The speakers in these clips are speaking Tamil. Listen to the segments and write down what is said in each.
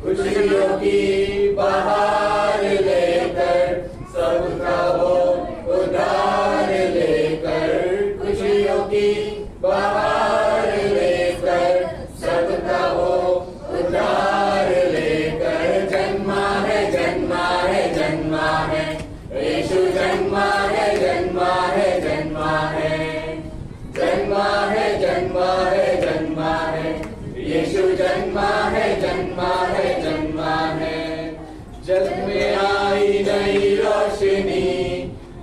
खुशियों की बहार लेकर सबका वो उधार लेकर, खुशियों की बहार लेकर सबका वो उधार लेकर, जन्मा है जन्मा है जन्मा है यीशु, जन्मा है जन्मा है जन्मा है, जन्मा है जन्मा है जन्मा है यीशु, जन्मा है जन्मा है जन्मा है। जग में आई नई रोशनी,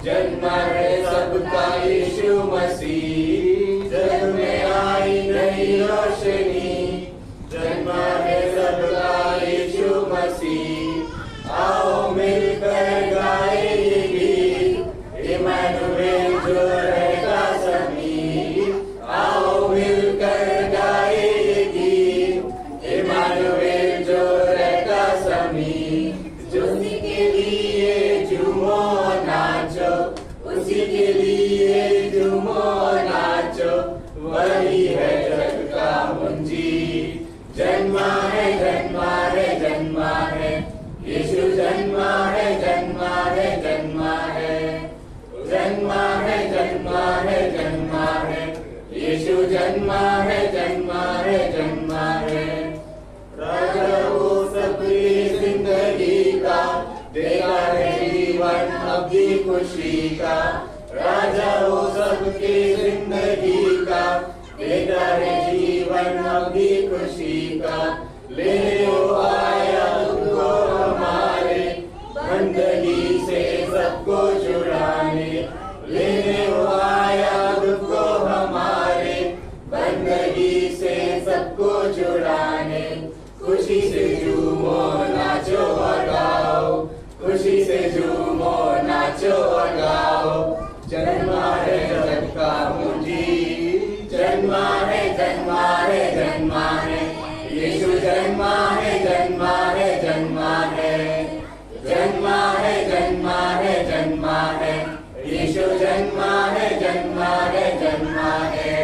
जन्मा है सबका यीशु मसीह। जग में आई नई रोशनी, जन्मा है सबका यीशु मसीह। आओ मिलकर गाए ये गीत, इम्मानुएल जो रहेगा समीप। आओ मिलकर गाए ये गीत, इम्मानुएल जो रहेगा समीप। उसी के लिए झूमो नाचो, उसी के लिए झूमो नाचो, वही है जग का मुंजी। जन्मा है जन्मा है जन्मा है यीशु, जन्मा है जन्मा है जन्मा है, जन्मा है जन्मा है जन्मा है यीशु, जन्मा है जन्मा है जन्मा है। राजा वो सबकी जिंदगी का देगा है जीवन अभी खुशी का। राजा वो सबकी जिंदगी का देगा है जीवन अभी खुशी का। ले वो आया तुमको हमारे बंदगी से सबको छुड़ाने। ले वो आया तुमको हमारे बंदगी से सबको छुड़ाने। खुशी से झूमो नाचो और गाओ, खुशी से झूमो नाचो और गाओ। जन्मा है जग का मुंजी, जन्मा है जन्मा है जन्मा है यीशु, जन्मा है जन्मा है जन्मा है, जन्मा है जन्मा है जन्मा है यीशु, जन्मा है जन्मा है जन्मा है।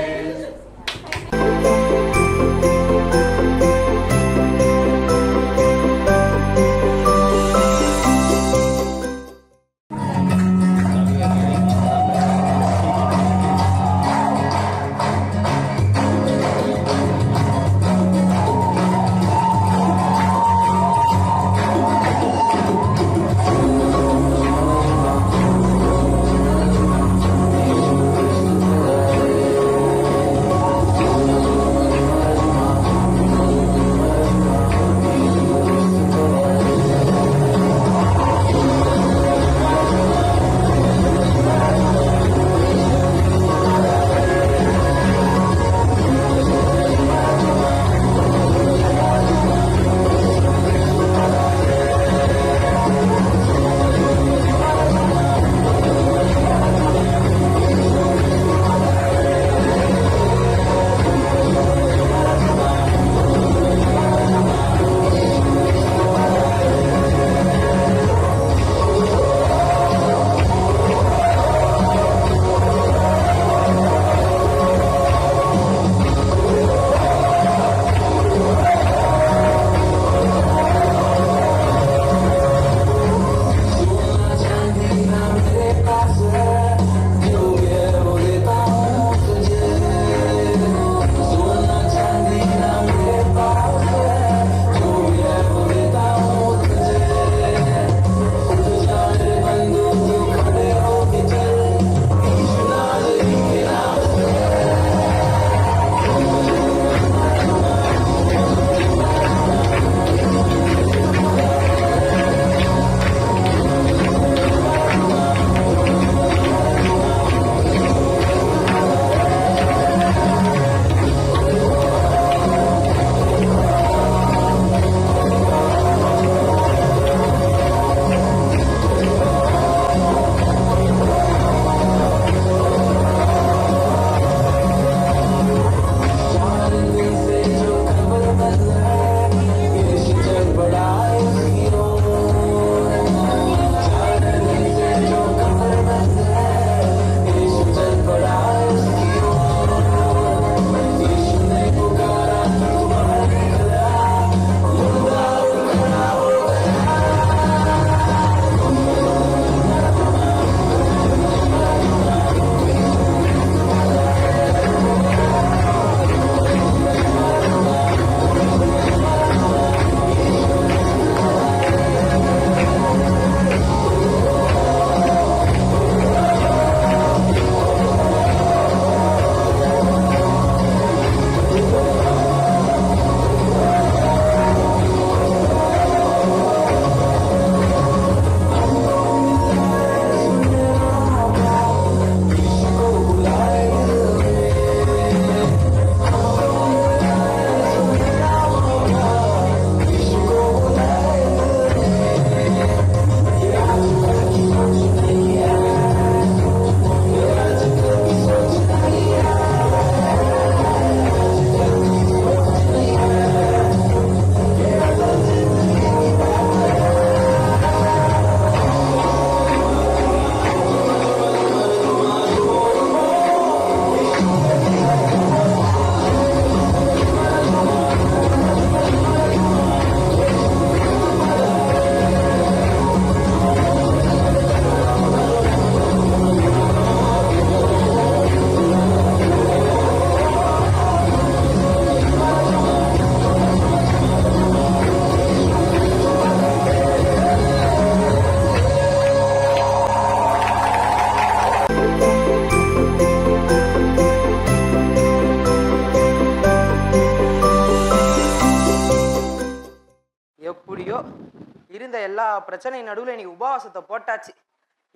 எல்லா பிரச்சனையும் நடுவில் இன்னைக்கு உபவாசத்தை போட்டாச்சு.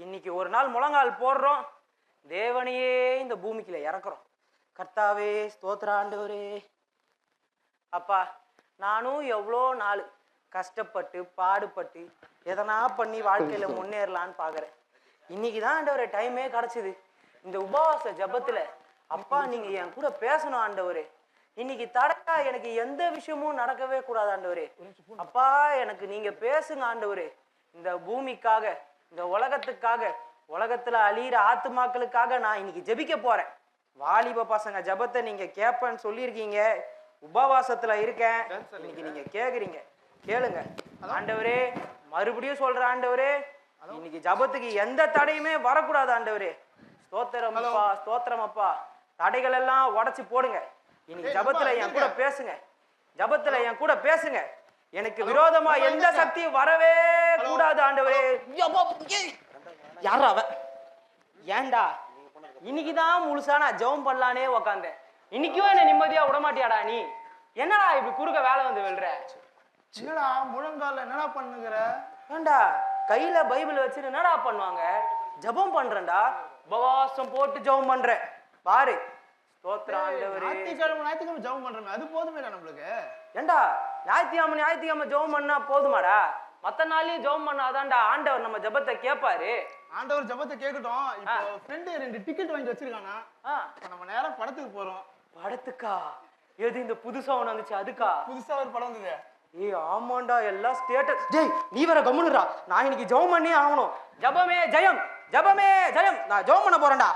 இன்னைக்கு ஒரு நாள் முழங்கால் போடுறோம், தேவனையே இந்த பூமிக்குள்ள இறக்குறோம். கர்த்தாவே ஸ்தோத்திர ஆண்டவரே. அப்பா, நானும் எவ்வளோ நாள் கஷ்டப்பட்டு பாடுபட்டு எதனா பண்ணி வாழ்க்கையில முன்னேறலான்னு பாக்குறேன். இன்னைக்கு தான் ஆண்டவரே டைமே கிடைச்சிது. இந்த உபவாச ஜபத்துல அப்பா நீங்க என் கூட பேசணும் ஆண்டவரே. இன்னைக்கு தடக்கா எனக்கு எந்த விஷயமும் நடக்கவே கூடாது ஆண்டவரே. அப்பா எனக்கு நீங்க பேசுங்க ஆண்டவரே. இந்த பூமிக்காக, இந்த உலகத்துக்காக, உலகத்துல அழியிற ஆத்துமாக்களுக்காக நான் இன்னைக்கு ஜெபிக்க போறேன். வாலிப பசங்க ஜபத்தை நீங்க கேட்பேன்னு சொல்லியிருக்கீங்க. உபவாசத்துல இருக்கேன். இன்னைக்கு நீங்க கேக்குறீங்க, கேளுங்க ஆண்டவரே. மறுபடியும் சொல்ற ஆண்டவரே, இன்னைக்கு ஜபத்துக்கு எந்த தடையுமே வரக்கூடாது ஆண்டவரே. ஸ்தோத்திரம் அப்பா, ஸ்தோத்திரம் அப்பா. தடைகள் எல்லாம் உடைச்சு போடுங்க. இன்னைக்கு ஜபத்துல என் கூட பேசுங்க, ஜபத்துல என் கூட பேசுங்க. எனக்கு விரோதமா எந்த சக்தியும் வரவே கூடாது ஆண்டவரே. யாரா அவன்? ஏண்டா இன்னைக்குதான் முழுசா நான் ஜெபம் பண்ணலானே உக்காந்தேன். இன்னைக்கும் என்ன நிம்மதியா விடமாட்டியாடா நீ? என்னடா இப்படி குறுக்க வேலை வந்து வெல்ற? என்னடா முழங்கால என்னடா பண்ணுகிற? ஏண்டா கையில பைபிள் வச்சு என்னடா பண்ணுவாங்க? ஜெபம் பண்றேன்டா, உபவாசம் போட்டு ஜெபம் பண்றேன் பாரு. ஸ்தோத்திரம் ஆண்டவரே. ஞாயிற்றுக்கிழமை ஜெபம் பண்றோமே, அது போதுமேடா நம்மளுக்கு. ஏண்டா ஞாயிற்றுக்கிழமை ஜெபம் பண்ணா போதுமாடா? மத்த நாளையும் ஜெபம் பண்ணாதான்டா ஆண்டவர் நம்ம ஜெபத்தை கேட்பாரு. ஆண்டவர் ஜெபத்தை கேட்கட்டும். இப்போ ஃப்ரெண்டு 2 டிக்கெட் வாங்கி வச்சிருக்கானா, நம்ம நேரம் படத்துக்கு போறோம். படத்துக்கா? எது இந்த புதுசா ஒண்ணு வந்துச்சு அதுக்கா? புதுசா ஒரு படம் வந்தது. ஏய் ஆமாண்டா, எல்லாம் ஸ்டேட்டஸ். டேய் நீ வேற கம்முனுடா, நான் இன்னைக்கு ஜெபம் பண்ணி ஆகணும். ஜெபமே ஜெயம், ஜெபமே ஜெயம். நான் ஜெபம் பண்ண போறேன்டா.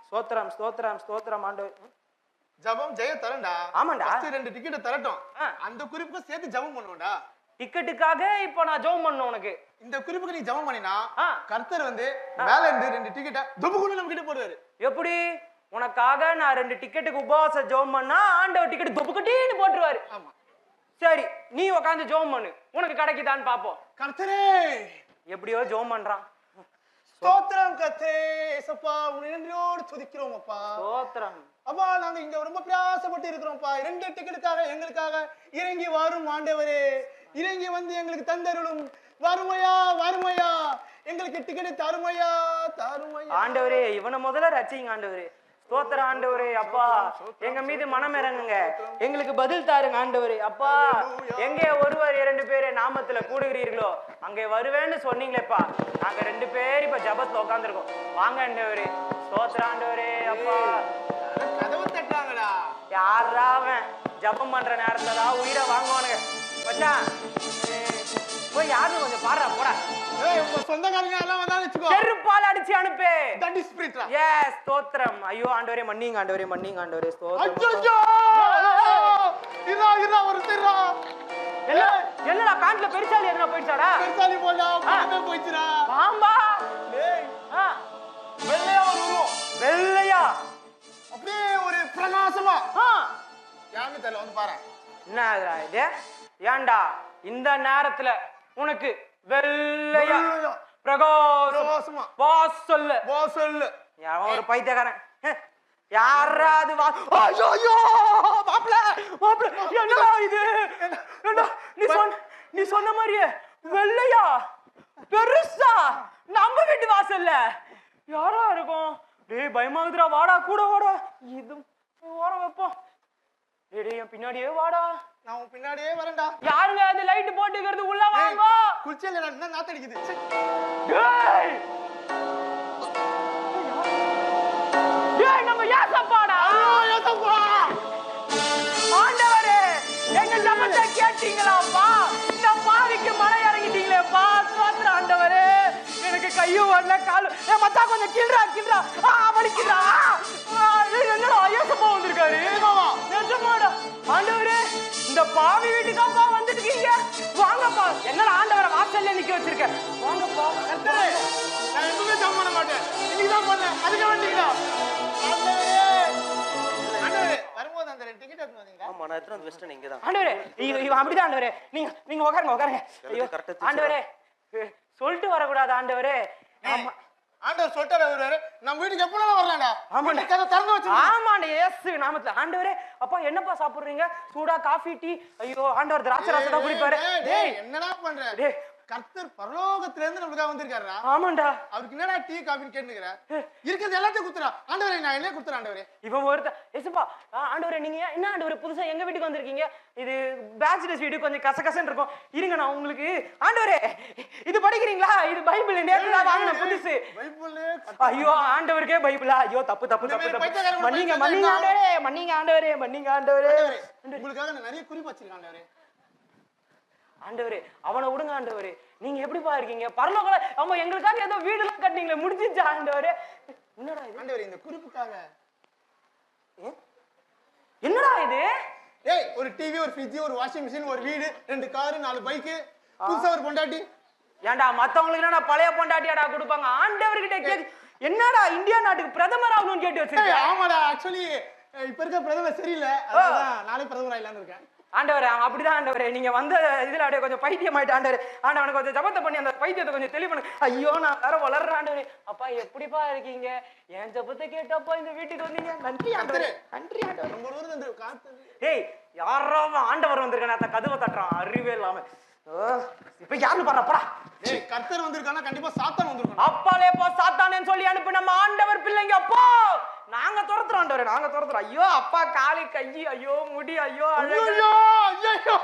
ஸ்தோத்திரம் ஸ்தோத்திரம் ஸ்தோத்திரம் ஆண்டவர். ஜெபம் ஜெய தரண்டா. ஆமாண்டா. 2 டிக்கெட் தரட்டும். அந்த குறிப்புக்கு சேர்த்து ஜெபம் பண்ணுவோம்டா. டிக்கெட்டுக்காக இப்போ நான் ஜெபம் பண்ணணும் உனக்கு. இந்த குறிப்புக்கு நீ ஜெபம் பண்ணினா கர்த்தர் வந்து மேல இருந்து 2 டிக்கெட்டை துபுகுன்னு நம்ம கிட்ட போடுவாரு. எப்படி? உனக்காக நான் 2 டிக்கெட்டுக்கு உபவாச ஜெபம் பண்ணா ஆண்டவர் டிக்கெட் துபுகுட்டின்னு போட்டுருவாரு. ஆமா. சரி நீ உட்காந்து ஜெபம் பண்ணு, உனக்கு கிடைக்குதான்னு பாப்போம். கர்த்தரே எப்படியோ ஜெபம் பண்றான். ஸ்தோத்திரம் கர்த்தரே. ஏசப்பா உன்னை நன்றியோடு துதிக்கிறோம் அப்பா. ஸ்தோத்திரம் அப்பா. நாங்க இங்க ரொம்ப பிரயாசப்பட்டு இருக்கிறோம்ப்பா. 2 டிக்கெட்டுக்காக எங்களுக்காக இறங்கி வரும் ஆண்டவரே. இறங்கி வந்து எங்களுக்கு தந்தருளும். வருமையா வருமையா, எங்களுக்கு டிக்கெட் தருமையா தருமையா. ஆண்டவரே இவனை முதல்ல ரட்சிங்க ஆண்டவரே. ஸ்தோத்திர ஆண்டவரே. அப்பா எங்க மீது மனம் இறங்குங்க, எங்களுக்கு பதில் தாருங்க ஆண்டவரே. அப்பா எங்கே ஒருவர் 2 பேர் நாமத்துல கூடுகிறீர்களோ அங்கே வருவேன்னு சொன்னீங்களேப்பா. நாங்க 2 பேர் இப்ப ஜபத்துல உட்காந்துருக்கோம். வாங்க ஆண்டவரே. ஸ்தோத்திர ஆண்டவரே. அப்பா கதவு தட்டுறாங்கடா. யாரா அவன்? ஜபம் பண்ற நேரத்துலதான் உயிரை வாங்குவானுங்க. மச்சான் போய் யாரும் கொஞ்சம் பாடுறா போடா. உங்க சொந்தக்காரங்க எல்லாம் வந்தாலும் வெச்சுக்கோ, செருப்பால் அடிச்சு அனுப்பு. That is ஸ்பிரிட்ரா. எஸ் ஸ்தோத்திரம். ஐயோ ஆண்டவரே மன்னிங்க ஆண்டவரே, மன்னிங்க ஆண்டவரே. ஸ்தோத்திரம். ஐயோ இரா இரா வருதுடா. என்னடா பேண்ட்ல பெருசாலி எதுனா போயிடுச்சாடா? பெருசாலி போடா, பாம்பே போயிடுச்சுடா. பாம்பா? டேய் வெள்ளையா வரும். வெள்ளையா? அப்படியே ஒரு பிரகாசமா. யான்னு தெரியல, வந்து பாரு. என்னடா இது? ஏண்டா இந்த நேரத்துல உனக்கு வெள்ளையா பிரகாசமா பாஸ் சொல்லு, பாஸ் சொல்லு. யாரோ ஒரு பைத்தியக்காரன். யாராவது வா. ஐயோ மாப்ள மாப்ள என்னடா இது? என்னடா நீ சொன்ன மாதிரியே வெள்ளையா பெருசா நம்ம வீட்டு வாசல்ல யாரா இருக்கும்? டேய் பயமாகுதுடா, வாடா கூட வாடா. இது ஓரம் வைப்போம். டேய் என் பின்னாடியே வாடா. நான் உன் பின்னாடியே வரேன்டா. யாருங்க அது லைட் போட்டுக்கிறது? உள்ள வாங்க. குளிச்சல நான் நாத்து அடிக்குது. டேய் டேய் நம்ம ஏசப்பாடா. ஏசப்பா ஆண்டவரே எங்க ஜெபத்தை கேட்டீங்களாப்பா? இந்த பாவிக்கு மலை இறங்கிட்டீங்களேப்பா. ஸ்தோத்திரம் ஆண்டவரே. எனக்கு கையும் வரல காலும். மச்சான் கொஞ்சம் கீழ்றா கீழ்றா. வலிக்குதா? என்னடா ஏசப்பா வந்திருக்காரு? நிஜமாடா ஆண்டவரே, இந்த பாவி வீட்டுக்காப்பா வந்துட்டீங்க. வாங்கப்பா. என்னடா ஆண்டவரை வாசல்ல நிக்க வச்சிருக்க? வாங்கப்பா. கர்த்தரே நான் எதுவுமே ஜெபம் பண்ண மாட்டேன், இன்னைக்குதான் பண்ணேன். அதுக்கு வந்தீங்களா? ஆண்டவரே ஆண்டவரே வரும்போது அந்த 2 டிக்கெட் எடுத்து வந்தீங்க. ஆமா நான் எத்தனை வெஸ்டர்ன் இங்க தான். ஆண்டவரே இவன் அப்படிதான் ஆண்டவரே. நீங்க உட்காருங்க. ஐயோ ஆண்டவரே சொல்லிட்டு வரக்கூடாது ஆண்டவரே. ஆண்டவர் சொல்லிட்டாரு வருவாரு. நம்ம வீட்டுக்கு எப்பனாலும் வரலாம்டா. ஆமாண்டா, கதை திறந்து வச்சு. ஆமாண்டா இயேசு நாமத்துல. ஆண்டவரே அப்பா என்னப்பா சாப்பிடுறீங்க? சூடா காஃபி டீ? ஐயோ ஆண்டவர் திராட்சை ரசம் தான் குடிப்பாரு. டேய் என்னடா பண்ற? டேய் கர்த்தர் பரலோகத்துல இருந்து நமக்காக வந்திருக்காருடா. ஆமாண்டா. அவருக்கு என்னடா டீ காஃபின்னு கேட்டுக்கிற? இருக்கிறது எல்லாத்தையும் குத்துறா. ஆண்டவரே நான் என்ன குத்துறேன் ஆண்டவரே? இவன் ஒருத்தன் ஏசுப்பா ஆண்டவரே நீங்க என்ன ஆண்டவரே புதுசா எங்க வீட்டுக்கு வந்திருக்கீங்க? இது பேச்சுலர்ஸ் வீடு கொஞ்சம் கசகசன்னு இருக்கும். இருங்க நான் உங்களுக்கு ஆண்டவரே இது படிக்கிறீங்களா? இது பைபிள் நேத்து தான் வாங்கின புதுசு. பைபிளே ஐயோ ஆண்டவருக்கே பைபிளா? ஐயோ தப்பு தப்பு தப்பு தப்பு. மன்னிங்க மன்னிங்க ஆண்டவரே, மன்னிங்க ஆண்டவரே, மன்னிங்க ஆண்டவரே. உங்களுக்காக நான் நிறைய குறிப்பு வச்சிருக்கேன் ஆண்டவரே. ஆண்டவரே அவனை விடுங்க ஆண்டவரே. நீங்க எப்படிப்பா இருக்கீங்க? பரலோகல ஆமா எங்களுக்காக ஏதோ வீடு எல்லாம் கட்டினீங்களே முடிஞ்சிச்சா ஆண்டவரே? என்னடா இது ஆண்டவரே இந்த குறிப்புக்காக என்னடா இது? ஏய் ஒரு டிவி, ஒரு ஃப்ரிட்ஜ், ஒரு வாஷிங் மிஷின், ஒரு வீடு, 2 கார், 4 பைக், புதுசா ஒரு பொண்டாட்டி. ஏன்டா மத்தவங்களுக்கு என்னடா பழைய பொண்டாட்டியாடா கொடுப்பாங்க? ஆண்டவர்கிட்ட கேக்கு என்னடா இந்தியா நாட்டுக்கு பிரதமர் ஆகணும்னு கேட்டு வச்சிருக்கேன். ஆமாடா ஆக்சுவலி இப்ப இருக்க பிரதமர் சரியில்லை, அதான் நாளை பிரதமர் ஆயிலான்னு இருக்கேன். ஆண்டவரே அப்படிதான் ஆண்டவரே. நீங்க வந்த இதுல அப்படியே கொஞ்சம் பைத்தியம் ஆயிட்டு ஆண்டவரே. ஆண்டவனுக்கு கொஞ்சம் ஜபத்தை பண்ணி அந்த பைத்தியத்தை கொஞ்சம் தெளிவு பண்ணு. ஐயோ நான் வேற வளர்ற ஆண்டவரே. அப்பா எப்படிப்பா இருக்கீங்க? என் ஜபத்தை கேட்டப்பா இந்த வீட்டுக்கு வந்தீங்க. நன்றி ஆண்டவரே, நன்றி ஆண்டவரே. நம்ம ஊர்ல இருந்து காத்து. டேய் யாரோ ஆண்டவர் வந்திருக்கானே அந்த கதவை தட்டுறான் அறிவே இல்லாம. இப்ப யாருன்னு பாருப்பா. ஏய் கர்த்தர் வந்திருக்கானா கண்டிப்பா சாத்தான் வந்திருக்கான். அப்பாலே போ சாத்தானேன்னு சொல்லி அனுப்பி நம்ம ஆண்டவர் பிள்ளைங்க அப்போ நாங்க துரத்துறோம் ஆண்டவரே, நாங்க துரத்துறோம். ஐயோ அப்பா காலி கை, ஐயோ முடி, ஐயோ ஐயோ ஐயோ.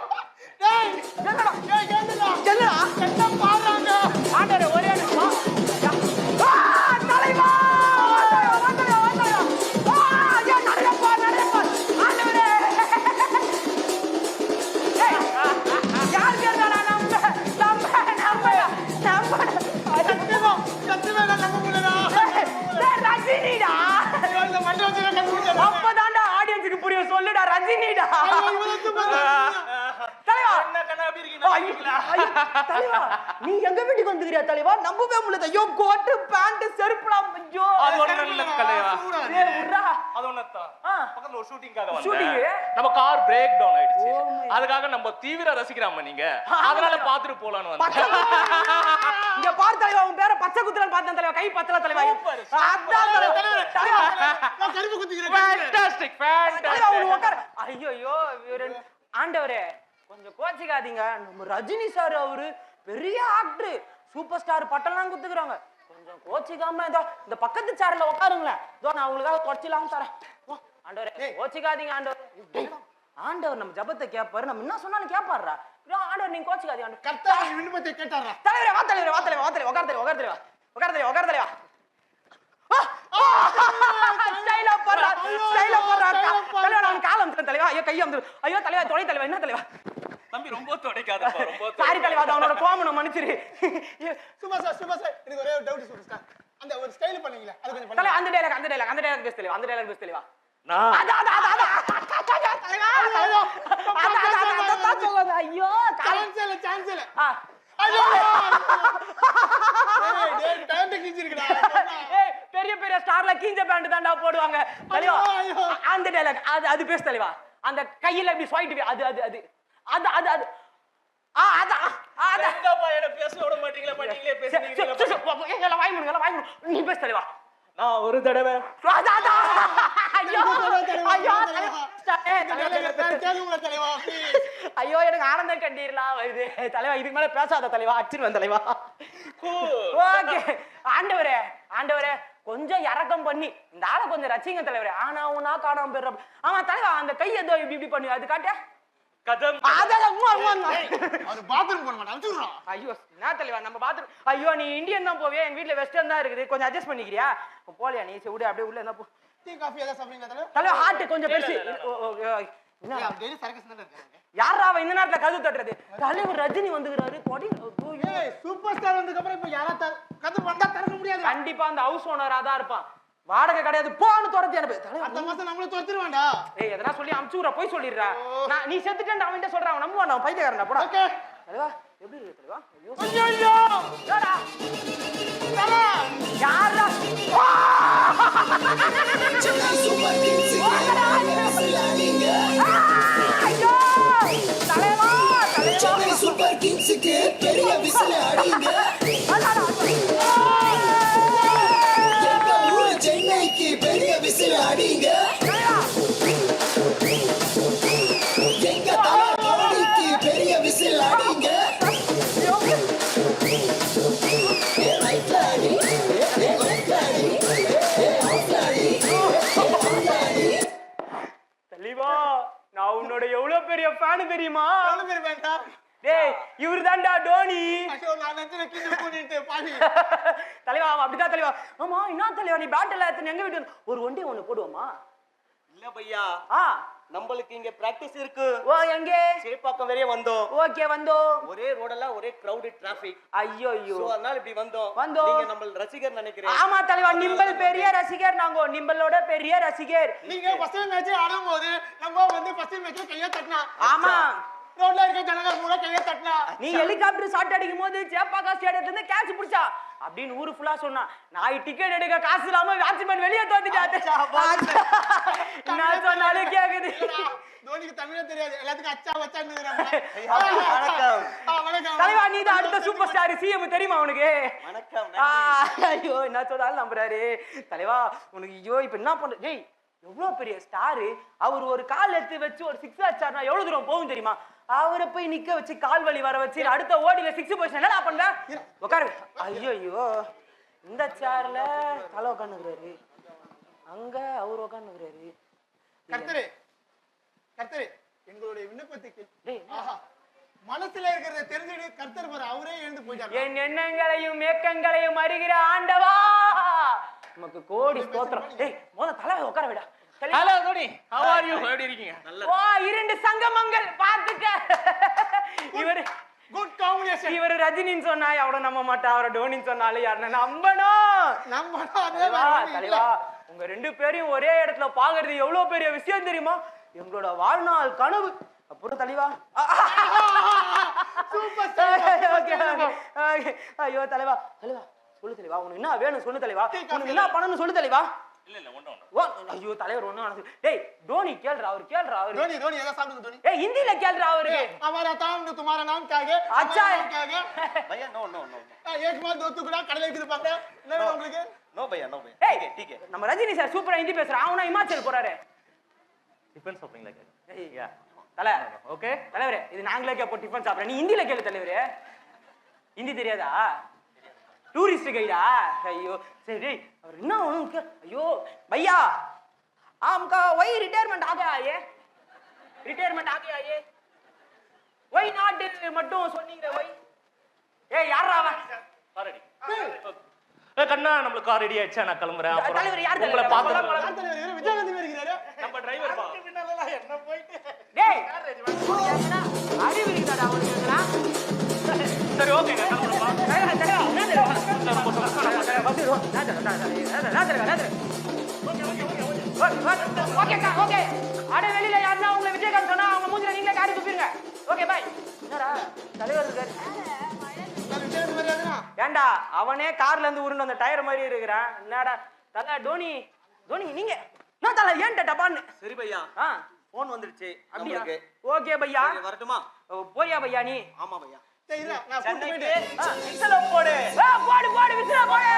டேய் என்னடா? ஏய் என்னடா? என்னடா? என்ன பாறாங்க? ஆண்டவரே ஒரே நிமிஷம். தலைவா அப்பதான்டா ஆடியன்ஸுக்கு புரியும். சொல்லுடா ரஜினிடா. தலைவா நீ எங்க வீட்டுக்கு வந்துக்கிறியா தலைவா? நம்பவே முடியல. ஐயோ கோட்டு பேண்ட் செருப்புலாம். ஐயோ அது ஒண்ணு இல்ல தலைவா. ஏய் உர்ரா அது ஒண்ணத்தான். பக்கத்துல ஒரு ஷூட்டிங்காக ஷூட்டிங் வந்தேன். நம்ம கார் பிரேக் டவுன் ஆயிடுச்சு. அதுக்காக நம்ம தீவிர ரசிகராம நீங்க. அதனால பாத்துட்டு போலாம்னு வந்தேன். இங்க பார் தலைவா உன் பேரை பச்சை குத்துறன்னு பார்த்தேன் தலைவா. கை பத்தல தலைவா. அதான் தலைவா நான் கருப்பு குத்திக்கிறேன். Fantastic fantastic. தலைவா உன் உட்கார். ஐயோ ஆண்டவரே கொஞ்சம் கோச்சிக்காதீங்க. நம்ம ரஜினி சார் அவரு பெரிய ஆக்டர், சூப்பர் ஸ்டார் பட்டம்லாம் குத்துக்குறாங்க. கொஞ்சம் கோச்சிக்காம இந்த பக்கத்து சேர்ல உட்காருங்களேன். இதோ நான் உங்களுக்காக தொடச்சிலாம் தரேன். ஆண்டவரே கோச்சிக்காதீங்க ஆண்டவர். ஆண்டவர் நம்ம ஜபத்தை கேட்பாரு, நம்ம என்ன சொன்னாலும் கேட்பாருடா. ஆண்டவர் நீங்க கோச்சிக்காதீங்க ஆண்டவர். கர்த்தர் விண்ணப்பத்தை கேட்டாரா? தலைவரே வா தலைவரே, வா தலைவா, வா தலைவா, உட்கார் தலைவா, உட்கார் தலைவா, உட்கார் தலைவா, உட்கார் தலைவா. ஸ்டைலா போறா, ஸ்டைலா போறா. தலைவா நான் கால் அமுத்துறேன் தலைவா. ஐயோ கை அமுத்து. ஐயோ தலைவா தொலை தலைவா. என்ன தலைவா? தம்பி ரொம்ப தொடைக்காதப்பா, ரொம்ப சாரி தலைவா, அவனோட கோமனை மன்னிச்சிரு. சுபா சார் எனக்கு ஒரே டவுட் சுபா சார். அந்த ஒரு ஸ்டைல் பண்ணீங்களா அது கொஞ்சம் தலைவா அந்த டயலாக் பேச தலைவா, அந்த டயலாக் பேச தலைவா. நான் ஐயோ சான்ஸ் இல்ல. ஐயோ டேய் பேண்ட் கிஞ்சிருக்குடா. ஏய் பெரிய பெரிய ஸ்டார்ல கீஞ்ச பேண்ட் தான்டா போடுவாங்க தலைவா. அந்த டயலாக் அது பேச தலைவா. அந்த கையில இப்படி ஸ்வைட் அது அது அது அது அது அது எங்கப்பா என்ன பேச விட மாட்டீங்களா? நீங்களே பேசுறீங்க. எல்லாம் வாய் மூடுங்க. நீ பேச தலைவா. நான் ஒரு தடவை ஐயோ எனக்கு ஆனந்தம் கண்டீர்லாம் வருது தலைவா. இதுக்கு மேல பேசாத தலைவா, அடிச்சிருவேன் தலைவா. ஓகே ஆண்டவரே கொஞ்சம் இறக்கம் பண்ணி இந்த ஆளை கொஞ்சம் ரசிங்க தலைவரே. ஆனா உனா காணாம போயிடுற. ஆமா தலைவா அந்த கை ஏதோ இப்படி பண்ணி அது காட்ட கதம். அவர் பாத்ரூம் போக மாட்டான் அடிச்சுறான். ஐயோ என்ன தலைவா நம்ம பாத்ரூம். ஐயோ நீ இந்தியன் தான் போவே, எங்க வீட்ல வெஸ்டர்ன் தான் இருக்குது. கொஞ்சம் அட்ஜஸ்ட் பண்ணிக்கிறியா? போலியா நீ செவுடு அப்படியே உள்ள இருந்தா போ. டீ காபி ஏதாவது சாப்பிடுறீங்களா தலைவா? தலைவா ஹார்ட் கொஞ்சம் பெருசு. என்ன டெய்லி சர்க்கஸ் தான இருக்காங்க. யாரா அவ இந்த நேரத்துல கதவு தட்டுறது? தலைவர் ரஜினி வந்துகிறாரு. கொடி ஏய் சூப்பர் ஸ்டார் வந்ததுக்கு அப்புறம் இப்ப யாரா கதவு வந்தா திறக்க முடியாது. கண்டிப்பா அந்த ஹவுஸ் ஓனரா தான் இருப்பான். வாடகை கிடையாது போன்னு துரத்தி அனுப்பு. அடுத்த மாசம் நம்மள துரத்திடுவான்டா. ஏய் எதனா சொல்லி அம்சூரா போய் சொல்லிடுறா. நான் நீ செத்துட்டேன்னு அவன்கிட்ட சொல்றான். அவன் நம்புவான். அவன் பைத்தியக்காரன்டா போடா. ஓகே தலைவா எப்படி இருக்கு தலைவா? ஐயோ ஐயோ யாரா தல யாரா ஐயோ தலைவா சென்னை சூப்பர் கிங்ஸ்க்கு பெரிய விசில் அடிங்க. எங்க ஊரு சென்னைக்கு பெரிய விசில் அடிங்க. எங்க தலை தோனிக்கு பெரிய விசில் அடிங்க. தலைவா நான் உன்னோட எவ்வளவு பெரிய ஃபேன் தெரியுமா? எவ்வளவு பேர் வேண்டாம்? டேய் இவர் தான்டா டோனி. ஐயோ, நான் நினைச்சேன் கிண்டல் பண்ணிட்டு பாவி. தலைவா அவன் அப்படிதான் தலைவா. ஆமா என்ன தலைவா நீ பேட் எல்லாம் எடுத்து எங்க வீட்டு ஒரு ஒண்டி ஒண்ணு போடுவோமா? இல்ல பையா, ஆ நம்மளுக்கு இங்க பிராக்டிஸ் இருக்கு. ஓ எங்கே? சேப்பாக்கம் வரைய வந்தோம். ஓகே வந்தோம். ஒரே ரோடெல்லாம் ஒரே crowded traffic. ஐயோ ஐயோ. சோ அதனால இப்படி வந்தோம். வந்தோம். நீங்க நம்ம ரசிகர் நினைக்கிறேன். ஆமா தலைவா, நிம்பல் பெரிய ரசிகர், நாங்க நிம்பலோட பெரிய ரசிகர். நீங்க ஃபர்ஸ்ட் மேட்ச் ஆடும்போது நம்ம வந்து ஃபர்ஸ்ட் மேட்ச்ல கையை தட்டினா. ஆமா ரோட்ல இருக்க ஜனங்க கூட கையை தட்டினா. நீ ஹெலிகாப்டர் ஷாட் அடிக்கும் போது சேப்பாக்கா ஸ்டேடியத்துல இருந்து கேட்ச் பிடிச்சா அப்படின்னு ஊரு ஃபுல்லா சொன்னா. நான் டிக்கெட் எடுக்க காசு இல்லாம வாட்ச்மேன் வெளியே தோத்துட்டாரு. நான் சொன்னாலும் கேக்குது. தோனிக்கு தமிழே தெரியாது, எல்லாத்துக்கும் அச்சா வச்சான்னு வணக்கம். வணக்கம் தலைவா நீ தான் அடுத்த சூப்பர் ஸ்டார் சிஎம் தெரியுமா உனக்கு? வணக்கம். ஐயோ என்ன சொன்னாலும் நம்புறாரு தலைவா உனக்கு. ஐயோ இப்ப என்ன பண்ற? டேய் எவ்வளவு பெரிய ஸ்டாரு, அவர் ஒரு கால் எடுத்து வச்சு ஒரு 6 அடிச்சாருனா எவ்வளவு தூரம் போகும் தெரியுமா? அவரை போய் நிக்க வச்சு கால் வலி வர வச்சு அடுத்த ஓடில 6 போச்சு. என்ன பண்ண உட்காரு. ஐயோ ஐயோ இந்த சேர்ல தலை உட்காந்துக்கிறாரு, அங்க அவர் உட்காந்துக்கிறாரு. கர்த்தரே கர்த்தரே எங்களுடைய விண்ணப்பத்துக்கு டேய் ஆஹா மனசுல இருக்கிறத தெரிஞ்சுட்டு கர்த்தர் பாரு அவரே எழுந்து போயிட்டாரு. என் எண்ணங்களையும் ஏக்கங்களையும் அறிகிற ஆண்டவா நமக்கு கோடி ஸ்தோத்திரம். டேய் மொத தலை உட்கார விடா. Hello Tony, how are you? எப்படி இருக்கீங்க? வா இரண்டு சங்கமங்கள் பாத்துக்க. இவர் குட் காம்பினேஷன். இவர் ரஜினின்னு சொன்னா அவட நம்ப மாட்டா, அவரை டோனின்னு சொன்னாலும் யாருன்னா நம்பணும். நம்ம தலைவா உங்க ரெண்டு பேரையும் ஒரே இடத்துல பாக்குறது எவ்வளவு பெரிய விஷயம் தெரியுமா? எங்களோட வாழ்நாள் கனவு. அப்புறம் தலைவா ஐயோ தலைவா தலைவா சொல்லு தலைவா, உனக்கு என்ன வேணும் சொல்லு தலைவா, உனக்கு என்ன பண்ணணும் சொல்லு தலைவா. இல்ல இல்ல ஒண்ணு ஓ ஐயோ தலைவர் ஒண்ணு. டேய் டோனி கேளுடா, அவர் கேளுடா. அவர் धोनी धोनी ऐसा सामने धोनी ஏய் ஹிந்தில கேளுடா அவருக்கு. हमारा नाम तो तुम्हारा नाम क्या है? अच्छा है क्या है? भैया नो नो नो एक बार दो टुकड़ा கடலை இருக்குது பாக்க. என்ன வேணும் உங்களுக்கு? नो भैया नो भैया. ஏய் ठीक है. நம்ம ரஜினி சார் சூப்பரா ஹிந்தி பேசுறாரு, அவனா இமாச்சல் போறாரு. டிஃபன் சாப்பிடுங்களா? ஏய் தல ஓகே தலைவரே இது நாங்களே கேப்போ டிஃபன் சாப்பிடுறேன். நீ ஹிந்தில கேளு தலைவரே. ஹிந்தி தெரியாதா? टूरिस्ट கைடா. ஐயோ சரி டேய் அவர் என்ன உனக்கு? ஐயோ भैया आपका वही रिटायरमेंट आ गया ये, रिटायरमेंट आ गया ये, वही नाट மட்டும் சொன்னீங்க वही. ஏய் யாரா அவன்? ரெடி. கண்ணா நம்மளுக்கு கார் ரெடி ஆயிடுச்சா? நான் கிளம்புறேன். தலைவர் யார் உங்களை தலைவர்? பாத்து யார் தலைவர்? விஜயகாந்த் இருக்கிறாரு. நம்ம டிரைவர் பா. என்ன போயிட்டு டேய் அறிவு இருக்குடா அவனுக்குடா. சரி ஓகே நான் கிளம்புறேன். ஓகே அட வெளியில யாருன்னா உங்களை விஜயகாந்த் சொன்னா அவங்க மூஞ்சில நீங்களே காரி துப்பிடுங்க. Okay bye. என்னடா தலைவர் இருக்காரு? விஜயகாந்த் வராதுனா ஏண்டா அவனே கார்ல இருந்து உருண்டு அந்த டயர் மாதிரி இருக்கிறான். என்னடா தல டோனி டோனி நீங்க என்ன தல ஏன்டா டபான்னு? சரி भैया. फोन வந்துருச்சு அப்படியே நமக்கு. ஓகே பையா வரட்டுமா? போறியா பையா நீ? ஆமா भैया. சரி இல்ல நான் கூட்டி சென்னைக்கு போயிட்டு விசில போடு. போடு போடு விசில போடு.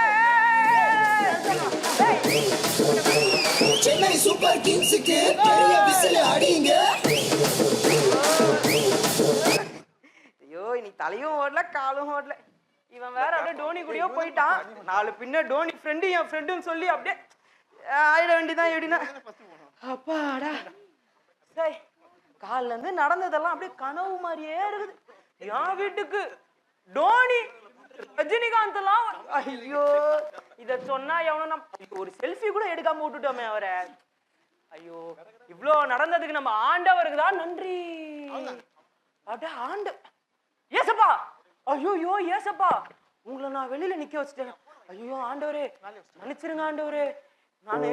சென்னை சூப்பர் கிங்ஸுக்கு பெரிய விசில் அடிங்க. ஐயோ இன்னைக்கு தலையும் ஓடல காலும் ஓடல. இவன் வேற அப்படியே டோனி கூடயோ போயிட்டான். நாலு பின்ன டோனி ஃப்ரெண்டு என் ஃப்ரெண்டுன்னு சொல்லி அப்படியே ஆயிட வேண்டியதான். எப்படின்னா அப்பாடா சரி காலில இருந்து நடந்ததெல்லாம் அப்படியே கனவு மாதிரியே இருக்குது. என் வீட்டுக்கு டோனி ரஜினிகாந்த் எல்லாம் ஐயோ இத சொன்னா எவனும் நம்ம ஒரு செல்ஃபி கூட எடுக்காம விட்டுட்டோமே அவரை. ஐயோ இவ்ளோ நடந்ததுக்கு நம்ம ஆண்டவருக்கு தான் நன்றி. அட ஆண்டு ஏசப்பா. ஐயோ ஏசப்பா உங்களை நான் வெளியில நிக்க வச்சுட்டேன். ஐயோ ஆண்டவரே மன்னிச்சிருங்க ஆண்டவரே. நானு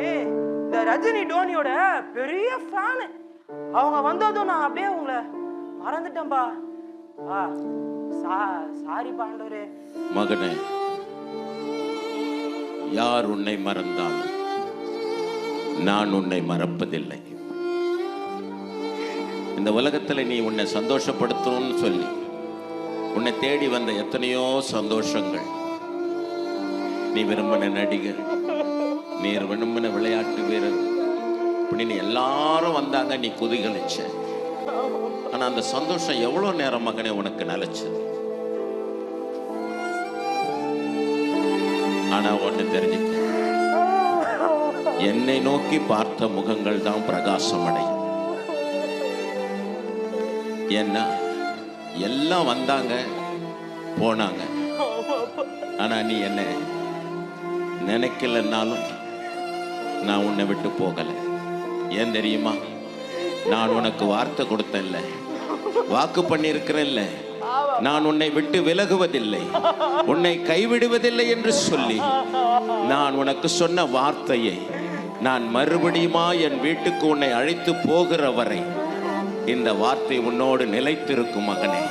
இந்த ரஜினி டோனியோட பெரிய ஃபேனு. அவங்க வந்ததும் நான் அப்படியே உங்களை மறந்துட்டேன்பா. சாரிப்பா ஆண்டவரே. மகனே, யார் உன்னை மறந்தாலும் நான் உன்னை மறப்பதில்லை. இந்த உலகத்துல நீ உன்னை சந்தோஷப்படுத்தணும்னு சொல்லி உன்னை தேடி வந்த எத்தனையோ சந்தோஷங்கள், நீ விரும்பின நடிகர், நீ விரும்பின விளையாட்டு வீரர், அப்படின்னு எல்லாரும் வந்தாங்க, நீ குதிகளிச்ச. ஆனா அந்த சந்தோஷம் எவ்வளவு நேரம் மகனே உனக்கு நிலைச்சது? ஆனா ஒண்ணு தெரிஞ்சுக்க, என்னை நோக்கி பார்த்த முகங்கள் தான் பிரகாசம் அடையும். ஏன்னா எல்லாம் வந்தாங்க போனாங்க, ஆனா நீ என்ன நினைக்கலன்னாலும் நான் உன்னை விட்டு போகல. ஏன் தெரியுமா? நான் உனக்கு வார்த்தை கொடுத்தேன்ல, வாக்கு பண்ணியிருக்கிறேன்ல, நான் உன்னை விட்டு விலகுவதில்லை, உன்னை கைவிடுவதில்லை என்று சொல்லி நான் உனக்கு சொன்ன வார்த்தையை நான் மறுபடியுமா என் வீட்டுக்கு உன்னை அழைத்து போகிற வரை இந்த வார்த்தை உன்னோடு நிலைத்திருக்கும். மகனே,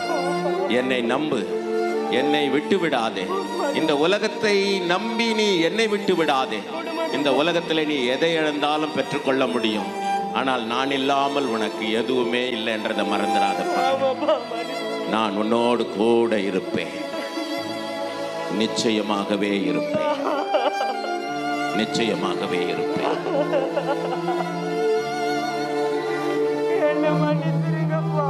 என்னை நம்பு, என்னை விட்டு விடாதே. இந்த உலகத்தை நம்பி நீ என்னை விட்டு விடாதே. இந்த உலகத்தில் நீ எதை இழந்தாலும் பெற்றுக்கொள்ள முடியும், ஆனால் நான் இல்லாமல் உனக்கு எதுவுமே இல்லை என்றதை மறந்துடாதப்பா. நான் உன்னோடு கூட இருப்பேன், நிச்சயமாகவே இருப்பேன், நிச்சயமாகவே இருப்பேன். என்ன மன்னிச்சிருங்கப்பா.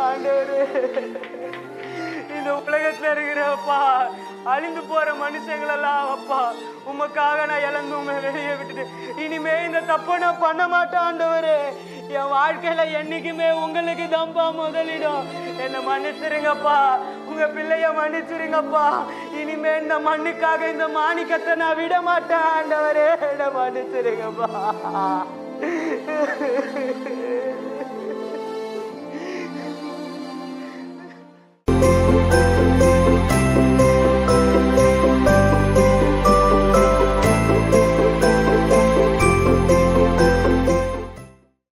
ஆண்டவரே, இந்த உலகத்துல இருக்கிறப்பா அழிந்து போற மனுஷங்களெல்லாம் அப்பா உமக்காக நான் இழந்து உண்மை வெளியே விட்டுட்டு இனிமே இந்த தப்பை நான் பண்ண மாட்டேன் ஆண்டவரே. என் வாழ்க்கையில என்னைக்குமே உங்களுக்கு தம்பா முதலிடும். என்ன மன்னிச்சிருங்கப்பா, உங்க பிள்ளைய மன்னிச்சிருங்கப்பா. இனிமே இந்த மண்ணுக்காக இந்த மாணிக்கத்தை நான் விட மாட்டேன் ஆண்டவரே. என்ன மன்னிச்சிருங்கப்பா.